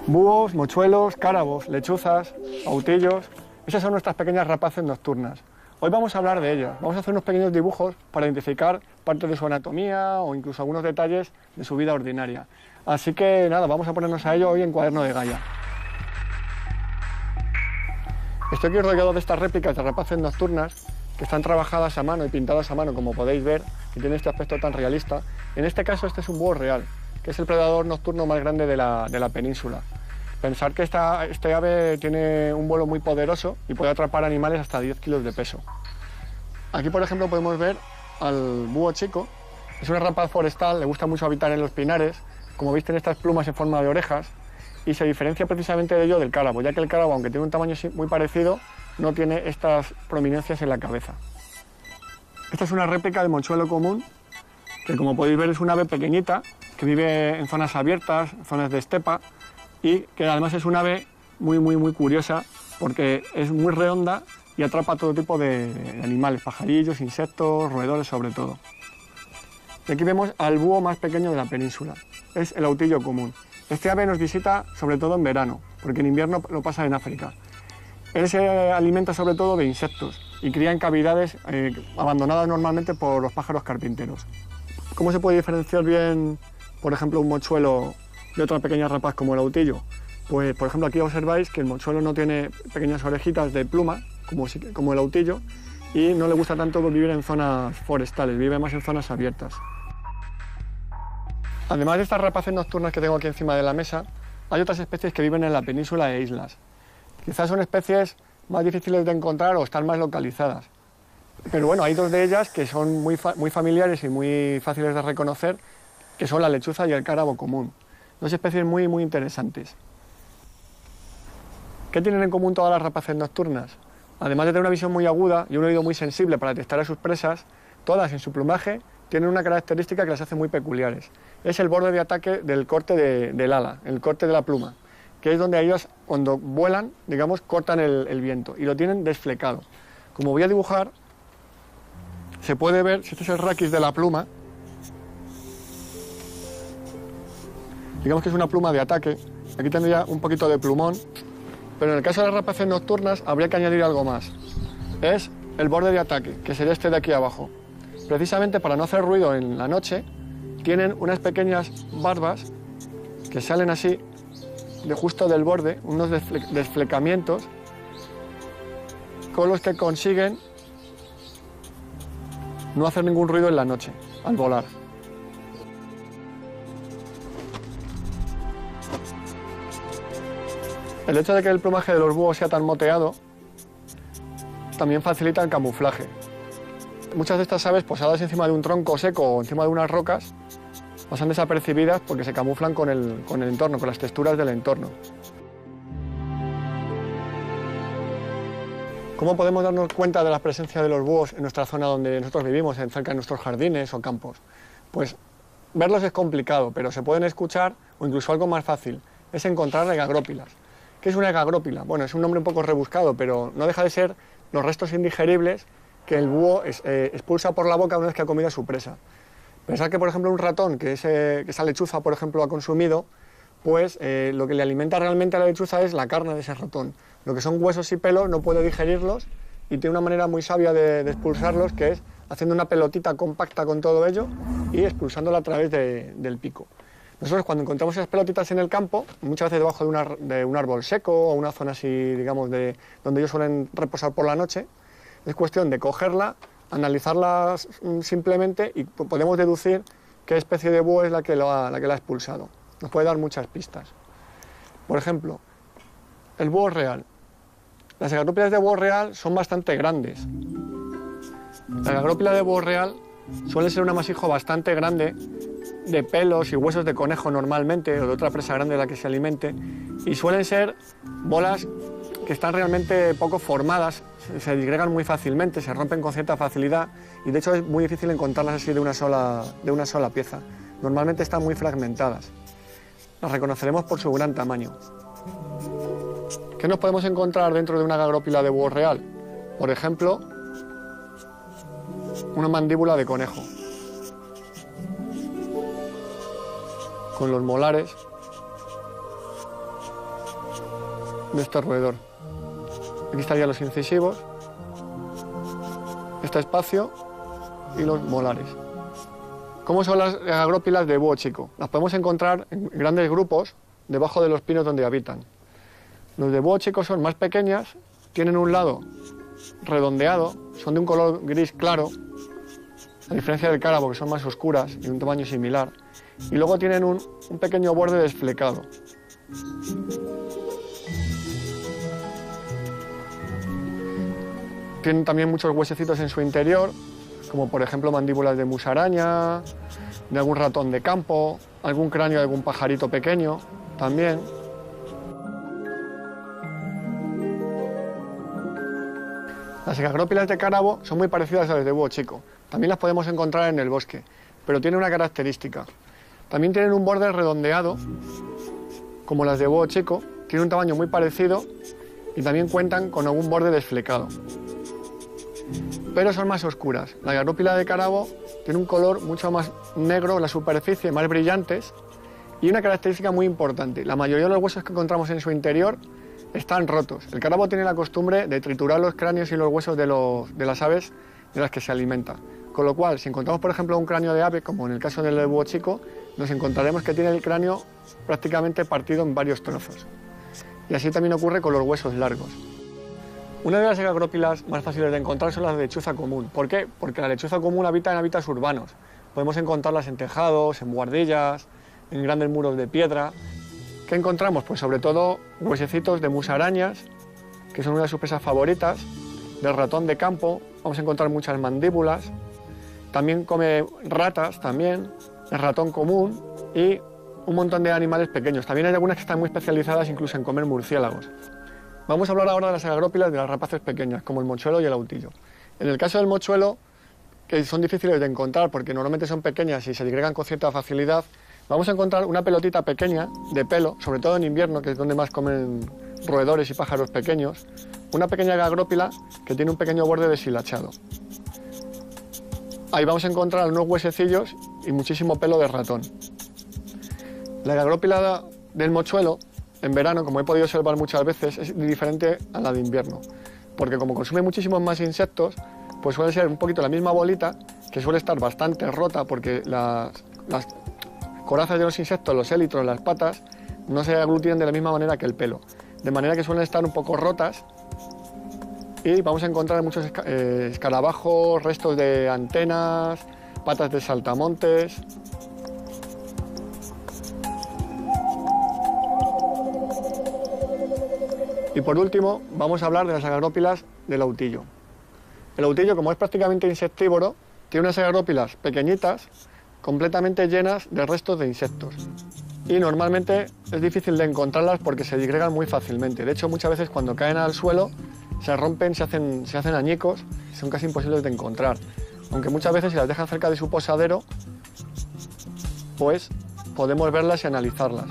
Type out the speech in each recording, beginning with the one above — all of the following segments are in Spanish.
Búhos, mochuelos, cárabos, lechuzas, autillos. Esas son nuestras pequeñas rapaces nocturnas. Hoy vamos a hablar de ellas. Vamos a hacer unos pequeños dibujos para identificar parte de su anatomía o incluso algunos detalles de su vida ordinaria. Así que nada, vamos a ponernos a ello hoy en Cuaderno de Gaia. Estoy aquí rodeado de estas réplicas de rapaces nocturnas que están trabajadas a mano y pintadas a mano, como podéis ver, y tiene este aspecto tan realista. En este caso, este es un búho real, que es el predador nocturno más grande de la península. Pensar que este ave tiene un vuelo muy poderoso y puede atrapar animales hasta 10 kilos de peso. Aquí, por ejemplo, podemos ver al búho chico. Es una rapaz forestal, le gusta mucho habitar en los pinares. Como veis, tiene estas plumas en forma de orejas y se diferencia precisamente de ello del cárabo, ya que el cárabo, aunque tiene un tamaño muy parecido, no tiene estas prominencias en la cabeza. Esta es una réplica de mochuelo común, que como podéis ver es un ave pequeñita, que vive en zonas abiertas, zonas de estepa, y que además es un ave muy curiosa, porque es muy redonda y atrapa todo tipo de animales, pajarillos, insectos, roedores sobre todo. Y aquí vemos al búho más pequeño de la península, es el autillo común. Este ave nos visita sobre todo en verano, porque en invierno lo pasa en África. Él se alimenta sobre todo de insectos y cría en cavidades abandonadas normalmente por los pájaros carpinteros. ¿Cómo se puede diferenciar bien, por ejemplo, un mochuelo de otra pequeña rapaz como el autillo? Pues, por ejemplo, aquí observáis que el mochuelo no tiene pequeñas orejitas de pluma, como el autillo, y no le gusta tanto vivir en zonas forestales, vive más en zonas abiertas. Además de estas rapaces nocturnas que tengo aquí encima de la mesa, hay otras especies que viven en la península e islas. Quizás son especies más difíciles de encontrar o están más localizadas. Pero bueno, hay dos de ellas que son muy familiares y muy fáciles de reconocer, que son la lechuza y el cárabo común. Dos especies muy interesantes. ¿Qué tienen en común todas las rapaces nocturnas? Además de tener una visión muy aguda y un oído muy sensible para detectar a sus presas, todas en su plumaje tienen una característica que las hace muy peculiares. Es el borde de ataque del corte del ala, el corte de la pluma, que es donde ellos, cuando vuelan, digamos, cortan el viento y lo tienen desflecado. Como voy a dibujar, se puede ver, si este es el raquis de la pluma, digamos que es una pluma de ataque, aquí tendría un poquito de plumón, pero en el caso de las rapaces nocturnas habría que añadir algo más. Es el borde de ataque, que sería este de aquí abajo. Precisamente para no hacer ruido en la noche, tienen unas pequeñas barbas que salen así, de justo del borde, unos desflecamientos, con los que consiguen no hacer ningún ruido en la noche, al volar. El hecho de que el plumaje de los búhos sea tan moteado también facilita el camuflaje. Muchas de estas aves posadas encima de un tronco seco o encima de unas rocas pasan desapercibidas porque se camuflan con el entorno, con las texturas del entorno. ¿Cómo podemos darnos cuenta de la presencia de los búhos en nuestra zona donde nosotros vivimos, cerca de nuestros jardines o campos? Pues verlos es complicado, pero se pueden escuchar, o incluso algo más fácil, es encontrar egagrópilas. ¿Qué es una egagrópila? Bueno, es un nombre un poco rebuscado, pero no deja de ser los restos indigeribles que el búho expulsa por la boca una vez que ha comido a su presa. Pensad que, por ejemplo, un ratón que esa lechuza, por ejemplo, ha consumido, pues lo que le alimenta realmente a la lechuza es la carne de ese ratón. Lo que son huesos y pelos no puede digerirlos y tiene una manera muy sabia de expulsarlos, que es haciendo una pelotita compacta con todo ello y expulsándola a través del pico. Nosotros cuando encontramos esas pelotitas en el campo, muchas veces debajo de un árbol seco o una zona así, digamos, donde ellos suelen reposar por la noche, es cuestión de cogerla, analizarla simplemente y podemos deducir qué especie de búho es la que la ha expulsado. Nos puede dar muchas pistas. Por ejemplo, el búho real. Las egagrópilas de búho real son bastante grandes. La egagrópila de búho real suele ser un amasijo bastante grande de pelos y huesos de conejo normalmente, o de otra presa grande de la que se alimente, y suelen ser bolas que están realmente poco formadas, se disgregan muy fácilmente, se rompen con cierta facilidad y de hecho es muy difícil encontrarlas así de una sola pieza. Normalmente están muy fragmentadas. Las reconoceremos por su gran tamaño. ¿Qué nos podemos encontrar dentro de una egagrópila de búho real? Por ejemplo, una mandíbula de conejo, con los molares de este roedor. Aquí estarían los incisivos, este espacio y los molares. ¿Cómo son las agrópilas de búho chico? Las podemos encontrar en grandes grupos debajo de los pinos donde habitan. Los de búho chico son más pequeñas, tienen un lado redondeado, son de un color gris claro, a diferencia del cárabo, que son más oscuras y de un tamaño similar, y luego tienen un pequeño borde desflecado. Tienen también muchos huesecitos en su interior, como por ejemplo mandíbulas de musaraña, de algún ratón de campo, algún cráneo de algún pajarito pequeño también. Las agrópilas de cárabo son muy parecidas a las de búho chico. También las podemos encontrar en el bosque, pero tienen una característica. También tienen un borde redondeado, como las de búho chico, tienen un tamaño muy parecido y también cuentan con algún borde desflecado. Pero son más oscuras. La agrópila de cárabo tiene un color mucho más negro en la superficie, más brillantes, y una característica muy importante. La mayoría de los huesos que encontramos en su interior están rotos. El cárabo tiene la costumbre de triturar los cráneos y los huesos de las aves de las que se alimenta. Con lo cual, si encontramos, por ejemplo, un cráneo de ave, como en el caso del búho chico, nos encontraremos que tiene el cráneo prácticamente partido en varios trozos. Y así también ocurre con los huesos largos. Una de las agrópilas más fáciles de encontrar son las de lechuza común. ¿Por qué? Porque la lechuza común habita en hábitats urbanos. Podemos encontrarlas en tejados, en buhardillas, en grandes muros de piedra. ¿Qué encontramos? Pues sobre todo huesecitos de musarañas, que son una de sus presas favoritas, del ratón de campo, vamos a encontrar muchas mandíbulas. También come ratas, también, el ratón común y un montón de animales pequeños. También hay algunas que están muy especializadas incluso en comer murciélagos. Vamos a hablar ahora de las agrópilas de las rapaces pequeñas, como el mochuelo y el autillo. En el caso del mochuelo, que son difíciles de encontrar porque normalmente son pequeñas y se disgregan con cierta facilidad, vamos a encontrar una pelotita pequeña de pelo, sobre todo en invierno, que es donde más comen roedores y pájaros pequeños, una pequeña agrópila que tiene un pequeño borde deshilachado. Ahí vamos a encontrar unos huesecillos y muchísimo pelo de ratón. La agrópila del mochuelo, en verano, como he podido observar muchas veces, es diferente a la de invierno, porque como consume muchísimos más insectos, pues suele ser un poquito la misma bolita, que suele estar bastante rota porque las corazas de los insectos, los élitros, las patas, no se aglutinan de la misma manera que el pelo, de manera que suelen estar un poco rotas y vamos a encontrar muchos escarabajos, restos de antenas, patas de saltamontes. Y por último, vamos a hablar de las agrópilas del autillo. El autillo, como es prácticamente insectívoro, tiene unas agrópilas pequeñitas, completamente llenas de restos de insectos. Y normalmente es difícil de encontrarlas porque se disgregan muy fácilmente. De hecho, muchas veces cuando caen al suelo, se rompen, se hacen añicos, son casi imposibles de encontrar. Aunque muchas veces si las dejan cerca de su posadero, pues podemos verlas y analizarlas.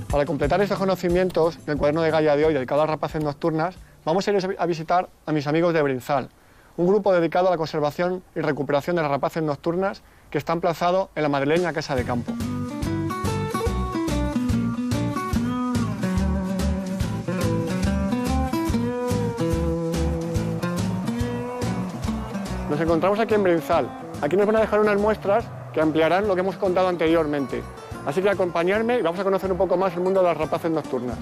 Para completar estos conocimientos del cuaderno de Gaia de hoy, dedicado a las rapaces nocturnas, vamos a ir a visitar a mis amigos de Brinzal, un grupo dedicado a la conservación y recuperación de las rapaces nocturnas que está emplazado en la madrileña Casa de Campo. Nos encontramos aquí en Brinzal. Aquí nos van a dejar unas muestras que ampliarán lo que hemos contado anteriormente. Así que acompañadme y vamos a conocer un poco más el mundo de las rapaces nocturnas.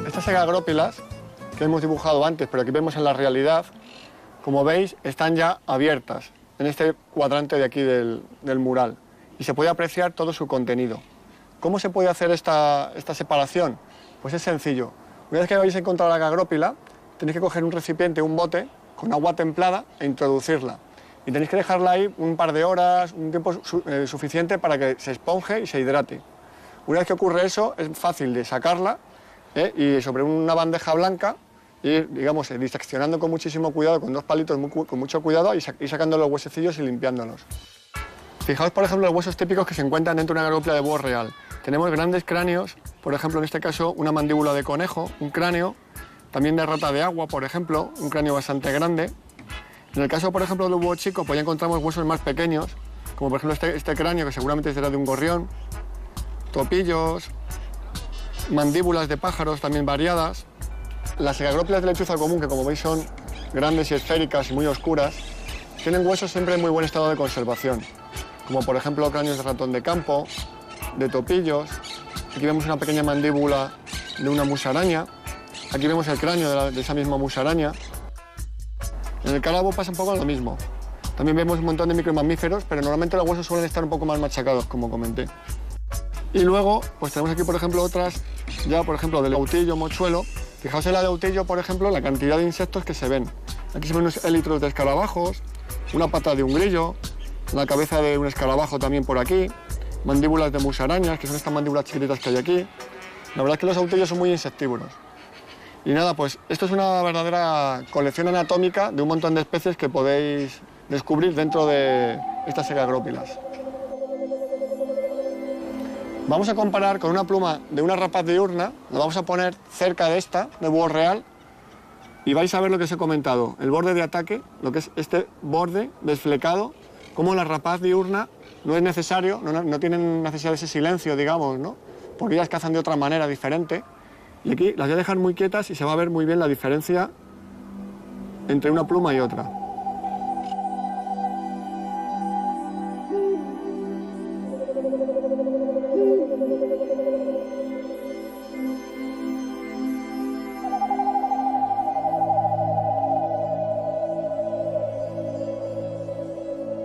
Estas agrópilas que hemos dibujado antes, pero que vemos en la realidad, como veis, están ya abiertas en este cuadrante de aquí del mural y se puede apreciar todo su contenido. ¿Cómo se puede hacer esta separación? Pues es sencillo. Una vez que habéis encontrado la agrópila, tenéis que coger un recipiente, un bote, con agua templada e introducirla. Y tenéis que dejarla ahí un par de horas, un tiempo suficiente para que se esponje y se hidrate. Una vez que ocurre eso, es fácil de sacarla y sobre una bandeja blanca, ir, digamos, diseccionando con muchísimo cuidado, con dos palitos con mucho cuidado, y sacando los huesecillos y limpiándolos. Fijaos, por ejemplo, los huesos típicos que se encuentran dentro de una agrópila de búho real. Tenemos grandes cráneos, por ejemplo, en este caso, una mandíbula de conejo, un cráneo, también de rata de agua, por ejemplo, un cráneo bastante grande. En el caso, por ejemplo, del búho chico, pues ya encontramos huesos más pequeños, como por ejemplo este cráneo, que seguramente será de un gorrión, topillos, mandíbulas de pájaros también variadas. Las segagrópilas de lechuza común, que como veis son grandes y esféricas y muy oscuras, tienen huesos siempre en muy buen estado de conservación, como por ejemplo cráneos de ratón de campo, de topillos. Aquí vemos una pequeña mandíbula de una musaraña. Aquí vemos el cráneo de esa misma musaraña. En el cárabo pasa un poco lo mismo. También vemos un montón de micromamíferos, pero normalmente los huesos suelen estar un poco más machacados, como comenté. Y luego, pues tenemos aquí, por ejemplo, otras, ya por ejemplo, del autillo, mochuelo. Fijaos en la de autillo, por ejemplo, la cantidad de insectos que se ven. Aquí se ven unos élitros de escarabajos, una pata de un grillo, la cabeza de un escarabajo también por aquí, mandíbulas de musarañas, que son estas mandíbulas chiquititas que hay aquí. La verdad es que los autillos son muy insectívoros. Y nada, pues esto es una verdadera colección anatómica de un montón de especies que podéis descubrir dentro de estas segagrópilas. Vamos a comparar con una pluma de una rapaz diurna, la vamos a poner cerca de esta, de búho real, y vais a ver lo que os he comentado, el borde de ataque, lo que es este borde desflecado, como la rapaz diurna no es necesario, no tienen necesidad de ese silencio, digamos, ¿no? Porque ellas cazan de otra manera diferente. Y aquí las voy a dejar muy quietas y se va a ver muy bien la diferencia entre una pluma y otra.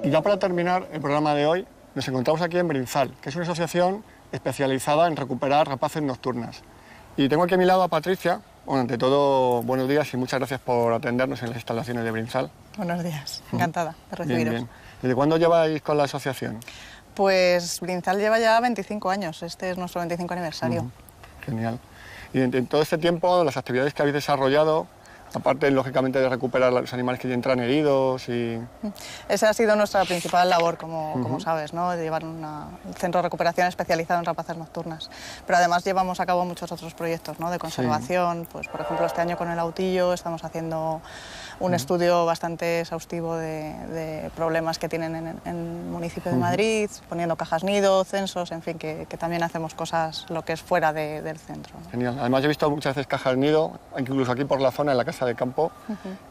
Y ya para terminar el programa de hoy, nos encontramos aquí en Brinzal, que es una asociación especializada en recuperar rapaces nocturnas. Y tengo aquí a mi lado a Patricia. Bueno, ante todo, buenos días y muchas gracias por atendernos en las instalaciones de Brinzal. Buenos días, encantada de recibiros. Bien, bien. ¿Desde cuándo lleváis con la asociación? Pues Brinzal lleva ya 25 años, este es nuestro 25 aniversario. Genial. Y en todo este tiempo, las actividades que habéis desarrollado, aparte, lógicamente, de recuperar los animales que ya entran heridos y... Esa ha sido nuestra principal labor, como sabes, ¿no? De llevar un centro de recuperación especializado en rapaces nocturnas. Pero además llevamos a cabo muchos otros proyectos, ¿no? De conservación. Sí. Pues, por ejemplo, este año con el autillo estamos haciendo un estudio bastante exhaustivo de problemas que tienen en el municipio de Madrid, poniendo cajas nido, censos, en fin, que también hacemos cosas lo que es fuera del centro, ¿no? Genial. Además, he visto muchas veces cajas nido, incluso aquí por la zona, en la casa de campo,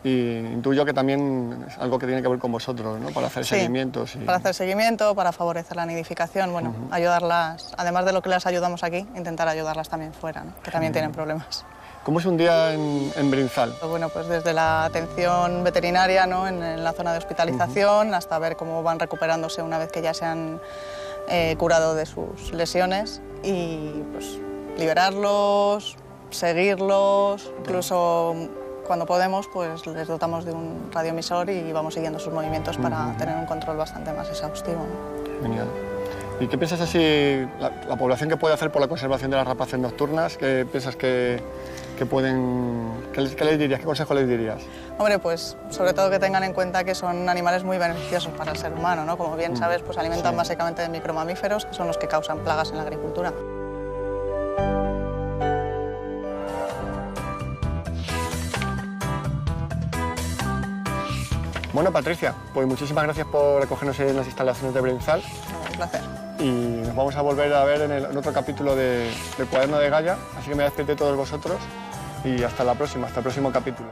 y intuyo que también es algo que tiene que ver con vosotros, ¿no? Para hacer seguimientos. Y... Para hacer seguimiento, para favorecer la nidificación, bueno, ayudarlas, además de lo que les ayudamos aquí, intentar ayudarlas también fuera, ¿no? Que también tienen problemas. ¿Cómo es un día en Brinzal? Bueno, pues desde la atención veterinaria, ¿no? en la zona de hospitalización, hasta ver cómo van recuperándose una vez que ya se han curado de sus lesiones, y pues liberarlos, seguirlos, incluso cuando podemos pues les dotamos de un radioemisor y vamos siguiendo sus movimientos para tener un control bastante más exhaustivo, ¿no? Genial. ¿Y qué piensas así, la población que puede hacer por la conservación de las rapaces nocturnas? ¿Qué piensas que pueden... ¿Qué les dirías? ¿Qué consejo les dirías? Hombre, pues sobre todo que tengan en cuenta que son animales muy beneficiosos para el ser humano, ¿no? Como bien sabes, pues alimentan básicamente de micromamíferos, que son los que causan plagas en la agricultura. Bueno, Patricia, pues muchísimas gracias por acogernos en las instalaciones de Brinzal. Un placer. Y nos vamos a volver a ver en otro capítulo de Cuaderno de Gaia, así que me despido de todos vosotros y hasta la próxima, hasta el próximo capítulo.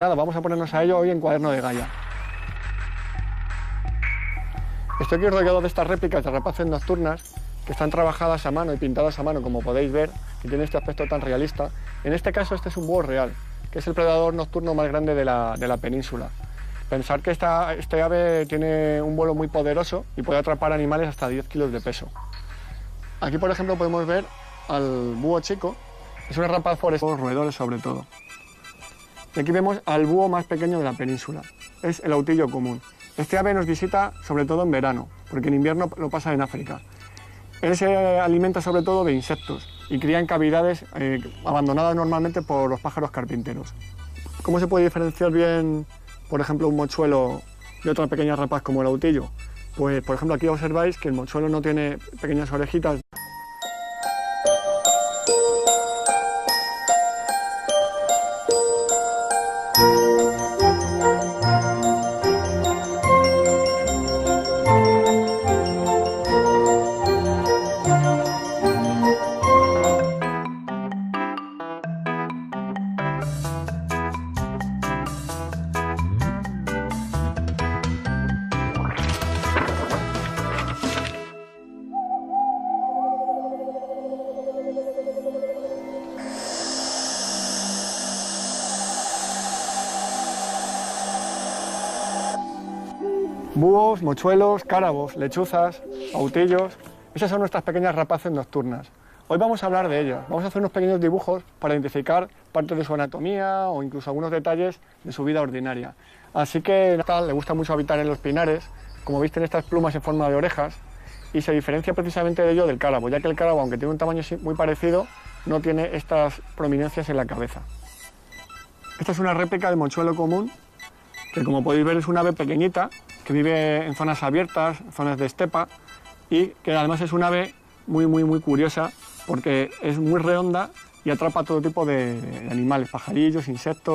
Nada, vamos a ponernos a ello hoy en Cuaderno de Gaia. Estoy aquí rodeado de estas réplicas de rapaces nocturnas que están trabajadas a mano y pintadas a mano, como podéis ver, y tiene este aspecto tan realista. En este caso, este es un búho real, que es el predador nocturno más grande de la península. Pensar que este ave tiene un vuelo muy poderoso y puede atrapar animales hasta 10 kilos de peso. Aquí, por ejemplo, podemos ver al búho chico. Es una rapaz forestal, roedores sobre todo. Y aquí vemos al búho más pequeño de la península. Es el autillo común. Este ave nos visita sobre todo en verano, porque en invierno lo pasa en África. Él se alimenta sobre todo de insectos y cría en cavidades abandonadas normalmente por los pájaros carpinteros. ¿Cómo se puede diferenciar bien, por ejemplo, un mochuelo de otra pequeña rapaz como el autillo? Pues, por ejemplo, aquí observáis que el mochuelo no tiene pequeñas orejitas. Búhos, mochuelos, cárabos, lechuzas, autillos. Esas son nuestras pequeñas rapaces nocturnas. Hoy vamos a hablar de ellas. Vamos a hacer unos pequeños dibujos para identificar partes de su anatomía o incluso algunos detalles de su vida ordinaria. Así que le gusta mucho habitar en los pinares. Como veis, tiene estas plumas en forma de orejas y se diferencia precisamente de ello del cárabo, ya que el cárabo, aunque tiene un tamaño muy parecido, no tiene estas prominencias en la cabeza. Esta es una réplica de mochuelo común, que como podéis ver es un ave pequeñita, que vive en zonas abiertas, zonas de estepa, y que además es un ave muy curiosa, porque es muy redonda y atrapa todo tipo de animales, pajarillos, insectos.